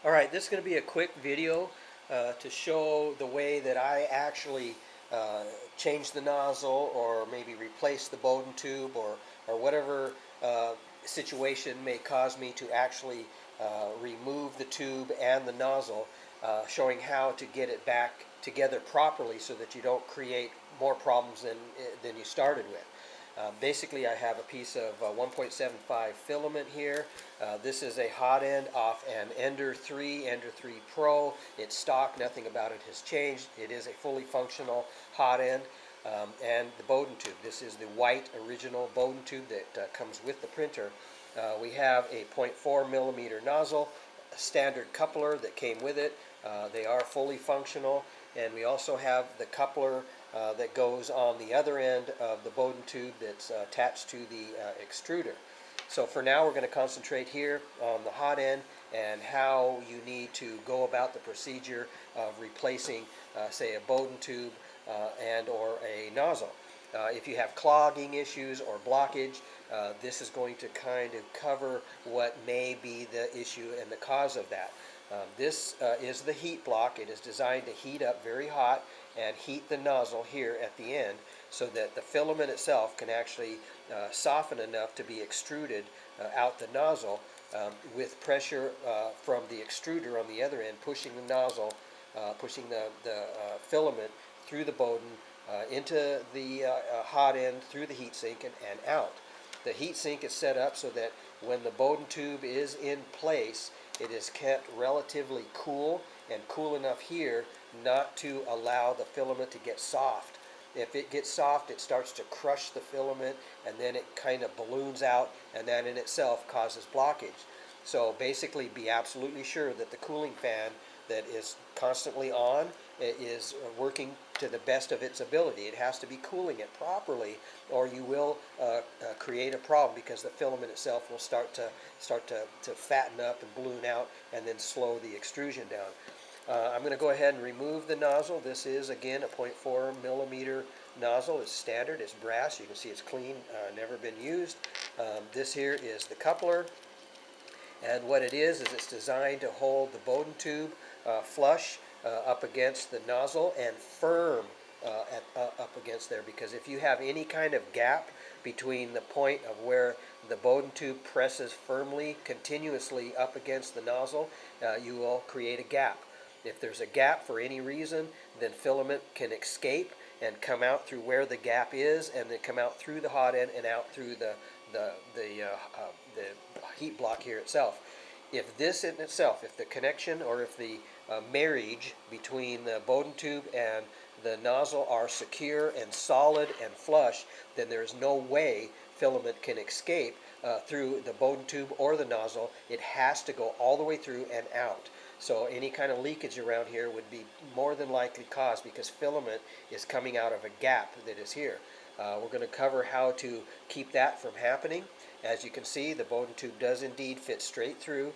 Alright, this is going to be a quick video to show the way that I actually change the nozzle or maybe replace the Bowden tube or whatever situation may cause me to actually remove the tube and the nozzle, showing how to get it back together properly so that you don't create more problems than you started with. Basically, I have a piece of 1.75 filament here. This is a Hotend off an Ender 3 Pro. It's stock, nothing about it has changed. It is a fully functional Hotend. And the Bowden tube. This is the white original Bowden tube that comes with the printer. We have a 0.4 millimeter nozzle, a standard coupler that came with it. They are fully functional, and we also have the coupler that goes on the other end of the Bowden tube that's attached to the extruder. So for now, we're going to concentrate here on the Hotend and how you need to go about the procedure of replacing, say, a Bowden tube and or a nozzle. If you have clogging issues or blockage, this is going to kind of cover what may be the issue and the cause of that. This is the heat block. It is designed to heat up very hot and heat the nozzle here at the end so that the filament itself can actually soften enough to be extruded out the nozzle with pressure from the extruder on the other end, pushing the nozzle, pushing the filament through the Bowden into the Hotend, through the heat sink and out. The heat sink is set up so that when the Bowden tube is in place, it is kept relatively cool and cool enough here not to allow the filament to get soft. If it gets soft, it starts to crush the filament, and then it kind of balloons out, and that in itself causes blockage. So basically, be absolutely sure that the cooling fan that is constantly on is working to the best of its ability. It has to be cooling it properly, or you will create a problem because the filament itself will start to fatten up and balloon out, and then slow the extrusion down. I'm going to go ahead and remove the nozzle. This is, again, a 0.4 millimeter nozzle. It's standard. It's brass. You can see it's clean, never been used. This here is the coupler. And what it is it's designed to hold the Bowden tube flush up against the nozzle and firm up against there, because if you have any kind of gap between the point of where the Bowden tube presses firmly, continuously up against the nozzle, you will create a gap. If there's a gap for any reason, then filament can escape and come out through where the gap is, and then come out through the Hotend and out through the heat block here itself. If this in itself, if the connection or if the marriage between the Bowden tube and the nozzle are secure and solid and flush, then there's no way filament can escape through the Bowden tube or the nozzle. It has to go all the way through and out. So any kind of leakage around here would be more than likely caused because filament is coming out of a gap that is here. We're going to cover how to keep that from happening. As you can see, the Bowden tube does indeed fit straight through.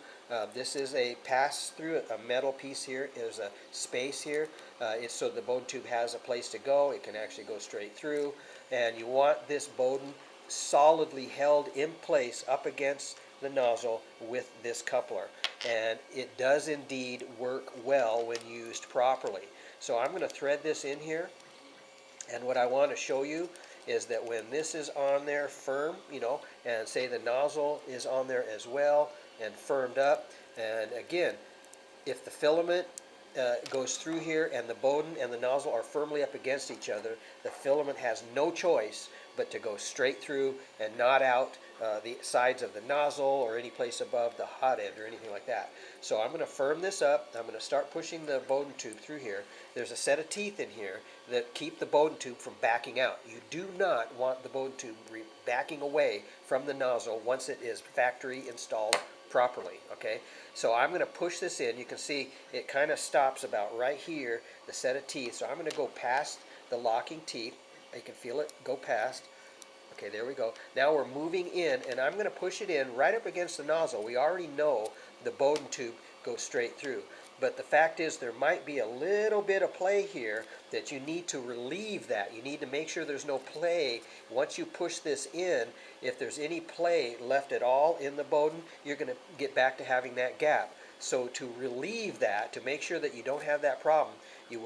This is a pass-through, a metal piece here. There's a space here. It's so the Bowden tube has a place to go. It can actually go straight through. And you want this Bowden solidly held in place up against the nozzle with this coupler. And it does indeed work well when used properly. So I'm going to thread this in here. And what I want to show you is that when this is on there firm, and say the nozzle is on there as well and firmed up, and again, if the filament goes through here and the Bowden and the nozzle are firmly up against each other, the filament has no choice but to go straight through and not out the sides of the nozzle or any place above the Hotend or anything like that. So I'm going to firm this up. I'm going to start pushing the Bowden tube through here. There's a set of teeth in here that keep the Bowden tube from backing out. You do not want the Bowden tube backing away from the nozzle once it is factory installed properly. Okay, so I'm going to push this in. You can see it kind of stops about right here, the set of teeth. So I'm going to go past the locking teeth. You can feel it go past. Okay, there we go. Now we're moving in, and I'm going to push it in right up against the nozzle. We already know the Bowden tube goes straight through. But the fact is there might be a little bit of play here that you need to relieve that. You need to make sure there's no play. Once you push this in, if there's any play left at all in the Bowden, you're going to get back to having that gap. So to relieve that, to make sure that you don't have that problem, you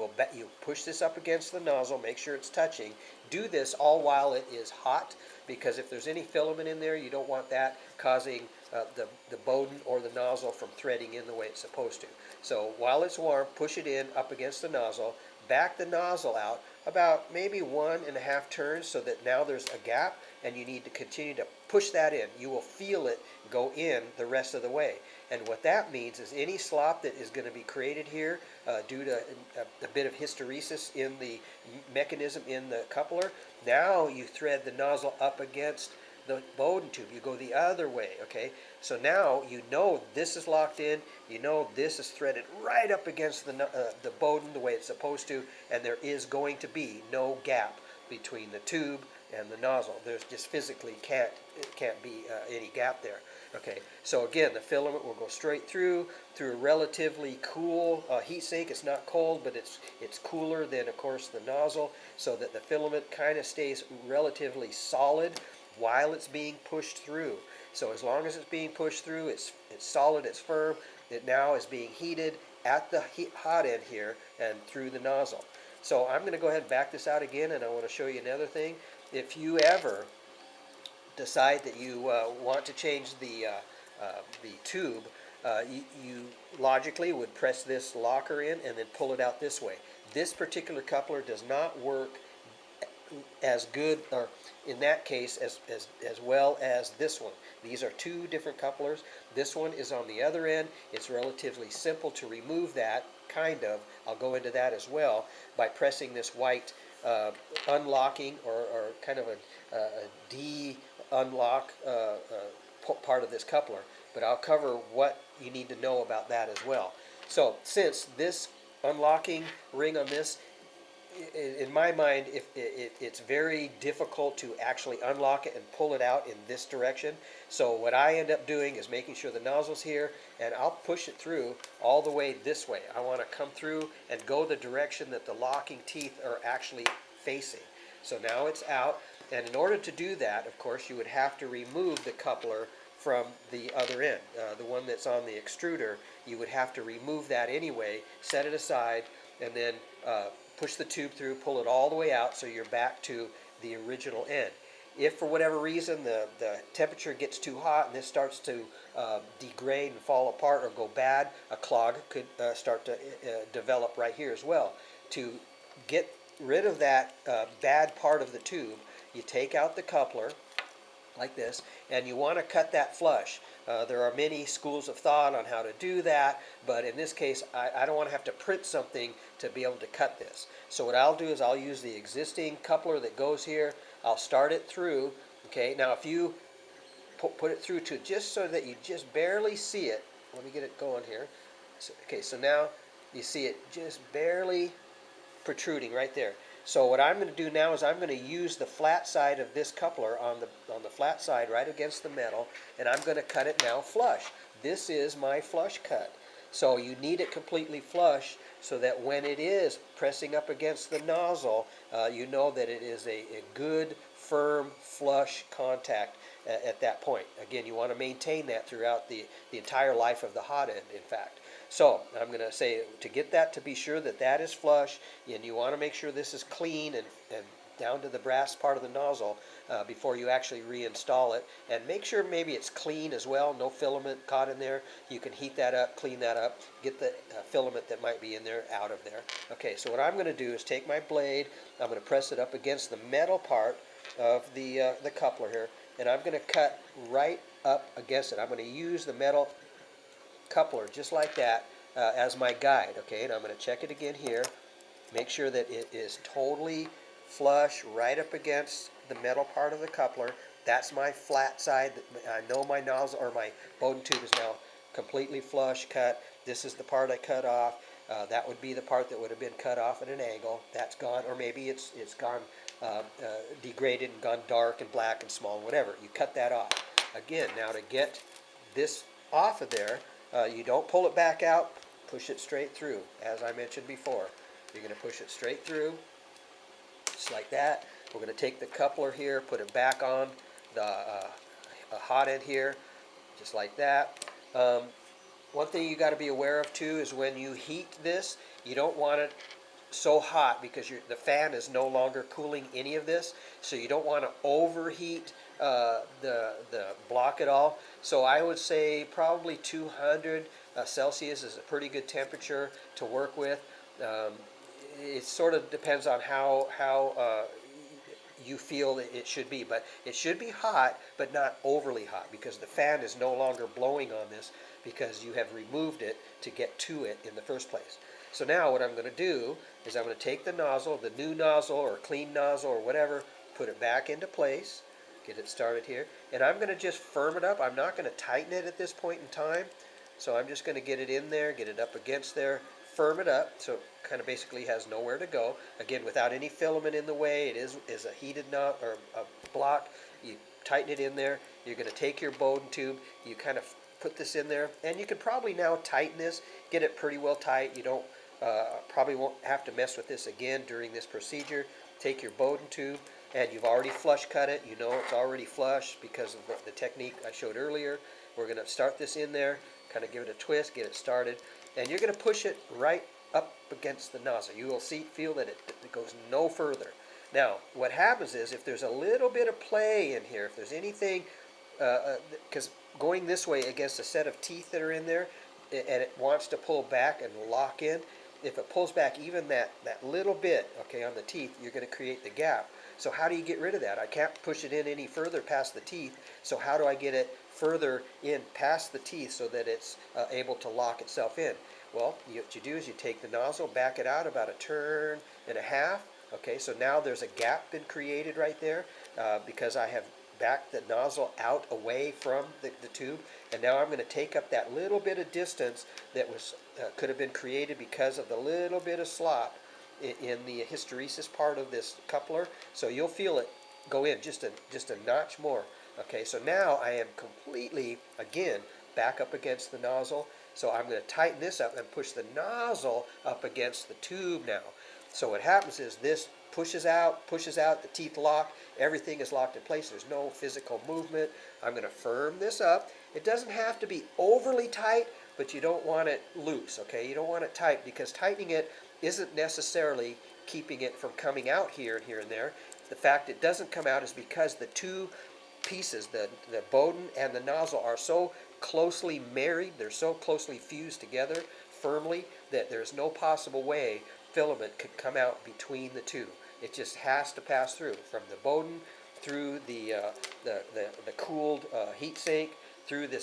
push this up against the nozzle, make sure it's touching. Do this all while it is hot, because if there's any filament in there, you don't want that causing the Bowden or the nozzle from threading in the way it's supposed to. So while it's warm, push it in up against the nozzle, back the nozzle out about maybe 1.5 turns so that now there's a gap, and you need to continue to push that in. You will feel it go in the rest of the way. And what that means is any slop that is going to be created here due to a bit of hysteresis in the mechanism in the coupler, now you thread the nozzle up against the Bowden tube. You go the other way, okay? So now you know this is locked in, you know this is threaded right up against the Bowden the way it's supposed to, and there is going to be no gap between the tube and the nozzle. There's just physically can't be any gap there. Okay, so again, the filament will go straight through a relatively cool heat sink. It's not cold, but it's cooler than, of course, the nozzle, so that the filament kind of stays relatively solid while it's being pushed through. So as long as it's being pushed through, it's solid, it's firm. It now is being heated at the hot end here and through the nozzle. So I'm going to go ahead and back this out again, and I want to show you another thing. If you ever decide that you want to change the tube, you logically would press this locker in and then pull it out this way. This particular coupler does not work as good, or in that case, as well as this one. These are two different couplers. This one is on the other end. It's relatively simple to remove that, kind of. I'll go into that as well by pressing this white unlocking or kind of a de-unlock part of this coupler. But I'll cover what you need to know about that as well. So since this unlocking ring on this, in my mind, it's very difficult to actually unlock it and pull it out in this direction. So what I end up doing is making sure the nozzle's here, and I'll push it through all the way this way. I want to come through and go the direction that the locking teeth are actually facing. So now it's out, and in order to do that, of course, you would have to remove the coupler from the other end. The one that's on the extruder, you would have to remove that anyway, set it aside, and then push the tube through, pull it all the way out so you're back to the original end. If for whatever reason the temperature gets too hot and this starts to degrade and fall apart or go bad, a clog could start to develop right here as well. To get rid of that bad part of the tube, you take out the coupler like this, and you want to cut that flush. There are many schools of thought on how to do that, but in this case, I don't want to have to print something to be able to cut this. So what I'll do is I'll use the existing coupler that goes here. I'll start it through. Okay, now if you put it through to just so that you just barely see it, let me get it going here. So, okay, so now you see it just barely protruding right there. So what I'm going to do now is I'm going to use the flat side of this coupler on the flat side right against the metal, and I'm going to cut it now flush. This is my flush cut. So you need it completely flush so that when it is pressing up against the nozzle, you know that it is a good, firm, flush contact at that point. Again, you want to maintain that throughout the entire life of the hot end, in fact. So I'm going to say, to get that to be sure that that is flush, and you want to make sure this is clean and down to the brass part of the nozzle before you actually reinstall it. And make sure maybe it's clean as well, no filament caught in there. You can heat that up, clean that up, get the filament that might be in there out of there. Okay, so what I'm going to do is take my blade, I'm going to press it up against the metal part of the coupler here, and I'm going to cut right up against it. I'm going to use the metal coupler just like that as my guide. Okay, and I'm going to check it again here, make sure that it is totally flush right up against the metal part of the coupler. That's my flat side. I know my nozzle or my Bowden tube is now completely flush cut. This is the part I cut off. That would be the part that would have been cut off at an angle. That's gone, or maybe it's gone degraded and gone dark and black and small, whatever. You cut that off. Again, now to get this off of there, you don't pull it back out, push it straight through. As I mentioned before, you're going to push it straight through, just like that. We're going to take the coupler here, put it back on the hot end here, just like that. One thing you got to be aware of too is when you heat this, you don't want it so hot because the fan is no longer cooling any of this, so you don't want to overheat the block at all. So I would say probably 200 Celsius is a pretty good temperature to work with. Um, it sort of depends on how you feel it should be, but it should be hot, but not overly hot, because the fan is no longer blowing on this because you have removed it to get to it in the first place. So now what I'm going to do is I'm going to take the nozzle, the new nozzle or clean nozzle or whatever, put it back into place, get it started here, and I'm going to just firm it up. I'm not going to tighten it at this point in time, so I'm just going to get it in there, get it up against there, firm it up so it kind of basically has nowhere to go. Again, without any filament in the way, it is a heated knot or a block. You tighten it in there. You're going to take your Bowden tube, you kind of put this in there, and you can probably now tighten this, get it pretty well tight. You don't probably won't have to mess with this again during this procedure. Take your Bowden tube, and you've already flush cut it. You know it's already flush because of the technique I showed earlier. We're going to start this in there, kind of give it a twist, get it started, and you're going to push it right up against the nozzle. You will feel that it goes no further. Now, what happens is if there's a little bit of play in here, if there's anything, because going this way against a set of teeth that are in there, and it wants to pull back and lock in, if it pulls back even that little bit, okay, on the teeth, you're going to create the gap. So how do you get rid of that? I can't push it in any further past the teeth, so how do I get it further in past the teeth so that it's able to lock itself in? Well, what you do is you take the nozzle, back it out about a turn and a half. Okay, so now there's a gap been created right there because I have backed the nozzle out away from the tube, and now I'm going to take up that little bit of distance that was could have been created because of the little bit of slop in the hysteresis part of this coupler. So you'll feel it go in just a notch more. Okay, so now I am completely, again, back up against the nozzle. So I'm going to tighten this up and push the nozzle up against the tube now. So what happens is this pushes out, the teeth lock, everything is locked in place. There's no physical movement. I'm going to firm this up. It doesn't have to be overly tight, but you don't want it loose, okay? You don't want it tight because tightening it isn't necessarily keeping it from coming out here and there. The fact it doesn't come out is because the two pieces, the Bowden and the nozzle, are so closely married, they're so closely fused together firmly that there's no possible way filament could come out between the two. It just has to pass through from the Bowden through the cooled heat sink, through the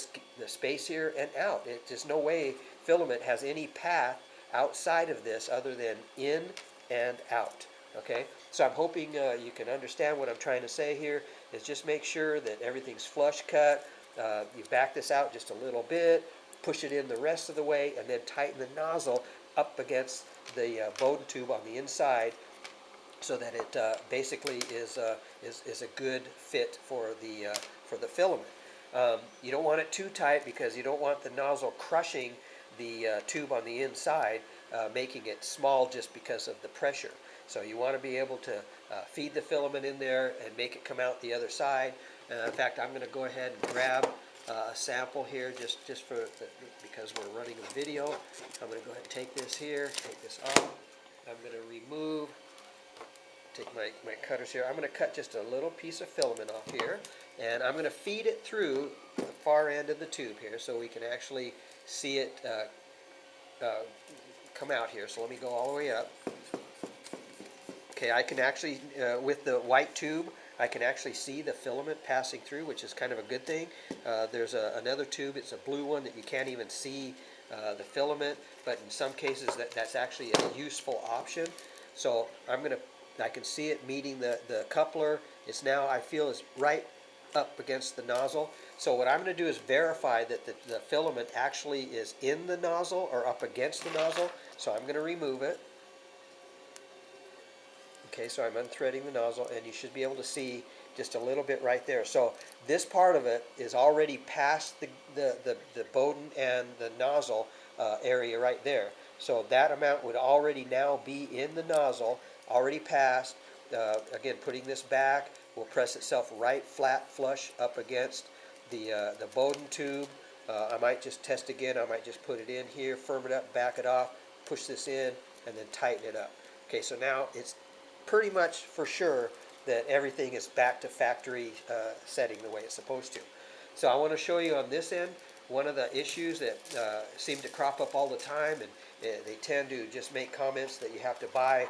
space here and out. There's no way filament has any path outside of this other than in and out. Okay, so I'm hoping you can understand what I'm trying to say here. Is just make sure that everything's flush cut. You back this out just a little bit, push it in the rest of the way, and then tighten the nozzle up against the Bowden tube on the inside, so that it basically is a good fit for the filament. You don't want it too tight because you don't want the nozzle crushing the tube on the inside, making it small just because of the pressure. So you want to be able to feed the filament in there and make it come out the other side. In fact, I'm going to go ahead and grab a sample here just because we're running a video. I'm going to go ahead and take this here, take this off. I'm going to remove, take my cutters here. I'm going to cut just a little piece of filament off here, and I'm going to feed it through the far end of the tube here so we can actually see it come out here. So let me go all the way up. Okay, I can actually, with the white tube, I can actually see the filament passing through, which is kind of a good thing. There's another tube, it's a blue one, that you can't even see the filament, but in some cases that's actually a useful option. So I can see it meeting the coupler. It's now, I feel, is right up against the nozzle. So what I'm going to do is verify that the filament actually is in the nozzle or up against the nozzle. So I'm going to remove it. Okay, so I'm unthreading the nozzle, and you should be able to see just a little bit right there. So this part of it is already past the Bowden and the nozzle area right there. So that amount would already now be in the nozzle, already passed. Again, putting this back will press itself right flat flush up against the Bowden tube. I might just test again. I might just put it in here, firm it up, back it off, push this in, and then tighten it up. Okay, so now it's pretty much for sure that everything is back to factory setting the way it's supposed to. So I want to show you on this end one of the issues that seem to crop up all the time, and they tend to just make comments that you have to buy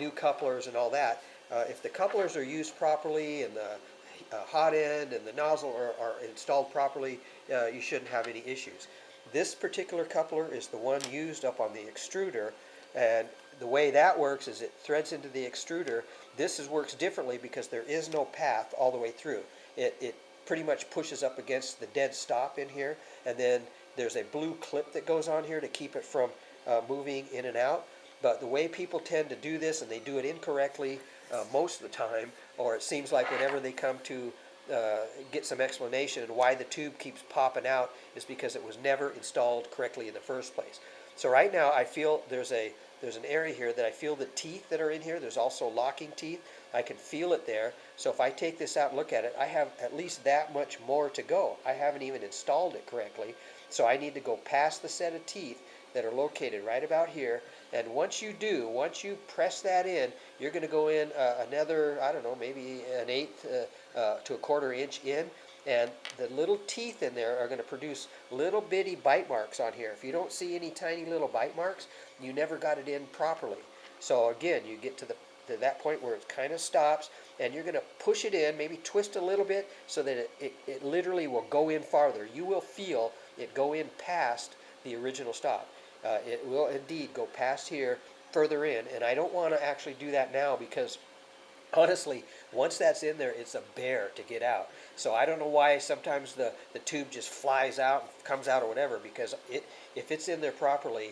new couplers and all that. If the couplers are used properly and the hot end and the nozzle are installed properly, you shouldn't have any issues. This particular coupler is the one used up on the extruder, and the way that works is it threads into the extruder. This works differently because there is no path all the way through. It pretty much pushes up against the dead stop in here, and then there's a blue clip that goes on here to keep it from moving in and out. But the way people tend to do this, and they do it incorrectly most of the time, or it seems like whenever they come to get some explanation and why the tube keeps popping out, is because it was never installed correctly in the first place. So right now I feel there's an area here that I feel the teeth that are in here. There's also locking teeth. I can feel it there. So if I take this out and look at it, I have at least that much more to go. I haven't even installed it correctly. So I need to go past the set of teeth that are located right about here. And once you do, once you press that in, you're going to go in another, I don't know, maybe an eighth to a quarter inch in. And the little teeth in there are going to produce little bitty bite marks on here. If you don't see any tiny little bite marks, you never got it in properly. So again, you get to that point where it kind of stops, and you're going to push it in, maybe twist a little bit so that it literally will go in farther. You will feel it go in past the original stop. It will indeed go past here, further in, and I don't want to actually do that now because honestly, once that's in there, it's a bear to get out. So I don't know why sometimes the tube just flies out and comes out or whatever, because if it's in there properly,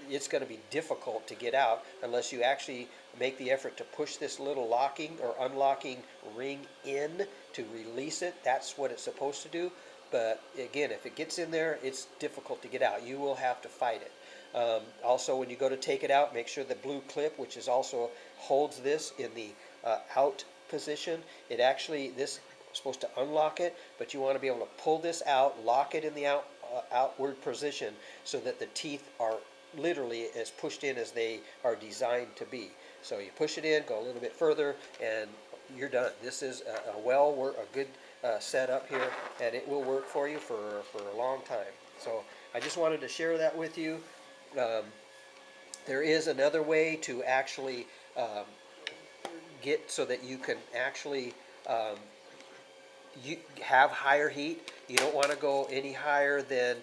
it's going to be difficult to get out unless you actually make the effort to push this little locking or unlocking ring in to release it. That's what it's supposed to do. But again, if it gets in there, it's difficult to get out. You will have to fight it. Also, when you go to take it out, make sure the blue clip, which is also holds this in the out position, this is supposed to unlock it, but you want to be able to pull this out, lock it in the outward position so that the teeth are literally as pushed in as they are designed to be. So you push it in, go a little bit further, and you're done. This is a good setup here, and it will work for you for a long time. So I just wanted to share that with you. There is another way to actually get so that you can actually you have higher heat. You don't want to go any higher than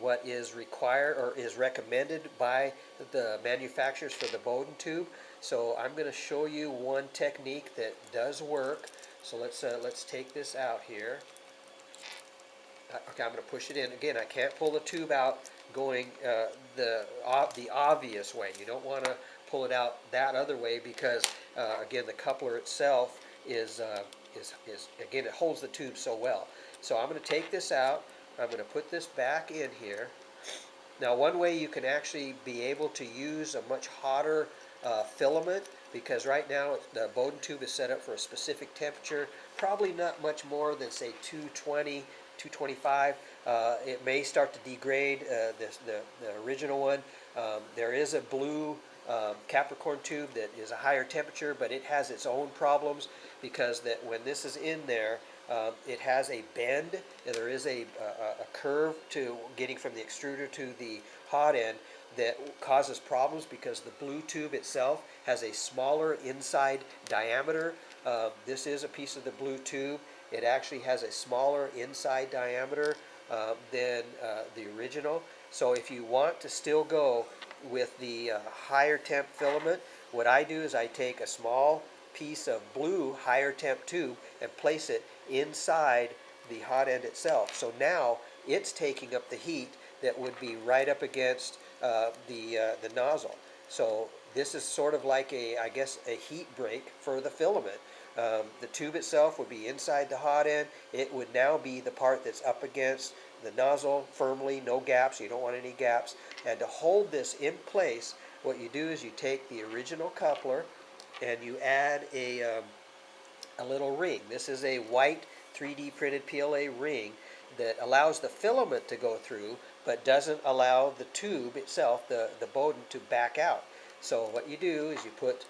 what is required or is recommended by the manufacturers for the BOWDEN tube. So I'm going to show you one technique that does work. So let's take this out here. Okay, I'm going to push it in. Again, I can't pull the tube out going the obvious way. You don't want to pull it out that other way because again, the coupler itself is again, it holds the tube so well. So I'm going to take this out. I'm going to put this back in here. Now, one way you can actually be able to use a much hotter filament, because right now the BOWDEN tube is set up for a specific temperature, probably not much more than say 220, 225. It may start to degrade the original one. There is a blue Capricorn tube that is a higher temperature, but it has its own problems because when this is in there, it has a bend, and there is a curve to getting from the extruder to the hot end that causes problems because the blue tube itself has a smaller inside diameter. This is a piece of the blue tube. It actually has a smaller inside diameter than the original. So if you want to still go with the higher temp filament, what I do is I take a small piece of blue higher temp tube and place it inside the hot end itself. So now it's taking up the heat that would be right up against the nozzle. So this is sort of like I guess a heat break for the filament. The tube itself would be inside the hot end. It would now be the part that's up against the nozzle firmly, no gaps. You don't want any gaps. And to hold this in place, what you do is you take the original coupler and you add a little ring. This is a white 3D printed PLA ring, that allows the filament to go through, but doesn't allow the tube itself, the Bowden, to back out. So what you do is you put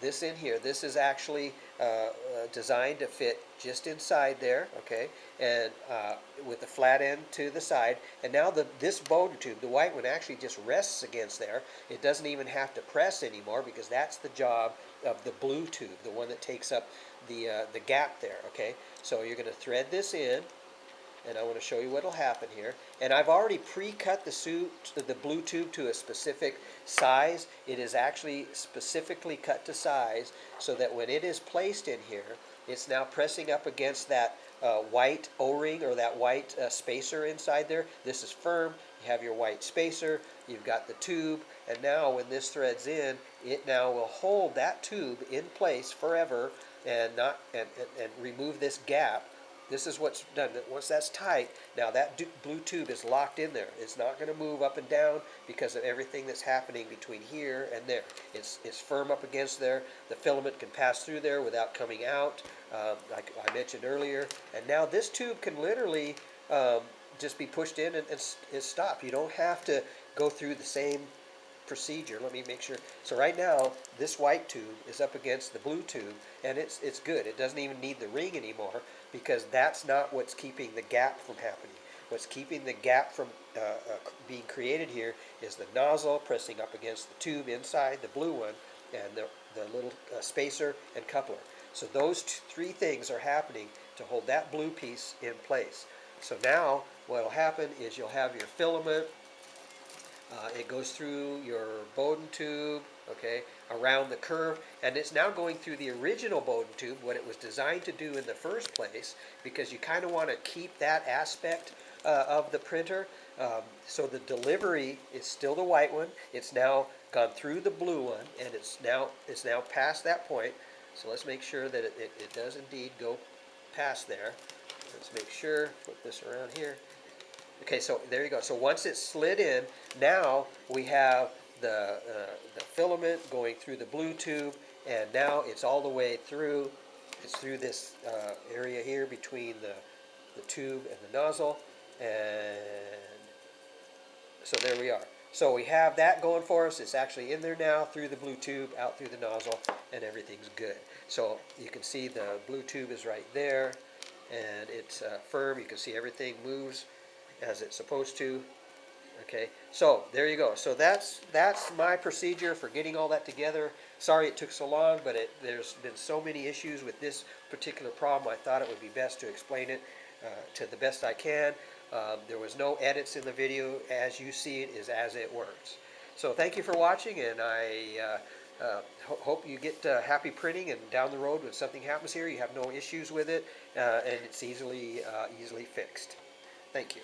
this in here. This is actually designed to fit just inside there, okay, and with the flat end to the side. And now this Bowden tube, the white one, actually just rests against there. It doesn't even have to press anymore because that's the job of the blue tube, the one that takes up the gap there, okay. So you're going to thread this in, and I want to show you what will happen here. And I've already pre-cut the blue tube to a specific size. It is actually specifically cut to size so that when it is placed in here, it's now pressing up against that white O-ring or that white spacer inside there. This is firm. You have your white spacer, you've got the tube, and now when this threads in, it now will hold that tube in place forever and remove this gap. This is what's done. Once that's tight, now that blue tube is locked in there. It's not going to move up and down because of everything that's happening between here and there. It's firm up against there. The filament can pass through there without coming out, like I mentioned earlier. And now this tube can literally just be pushed in and stop. You don't have to go through the same procedure. Let me make sure. So right now, this white tube is up against the blue tube, and it's good. It doesn't even need the ring anymore because that's not what's keeping the gap from happening. What's keeping the gap from being created here is the nozzle pressing up against the tube inside, the blue one, and the little spacer and coupler. So those three things are happening to hold that blue piece in place. So now what will happen is you'll have your filament. It goes through your Bowden tube, okay, around the curve, and it's now going through the original Bowden tube, what it was designed to do in the first place, because you kind of want to keep that aspect of the printer. So the delivery is still the white one. It's now gone through the blue one, and it's now past that point. So let's make sure that it does indeed go past there. Let's make sure, flip this around here. Okay, so there you go. So once it's slid in, now we have the filament going through the blue tube, and now it's all the way through. It's through this area here between the tube and the nozzle, and so there we are. So we have that going for us. It's actually in there now through the blue tube, out through the nozzle, and everything's good. So you can see the blue tube is right there, and it's firm. You can see everything moves as it's supposed to. Okay, so there you go. So that's my procedure for getting all that together. Sorry it took so long, but there's been so many issues with this particular problem. I thought it would be best to explain it to the best I can. There was no edits in the video. As you see it is as it works. So thank you for watching, and I hope you get happy printing, and down the road when something happens here you have no issues with it, and it's easily fixed. Thank you.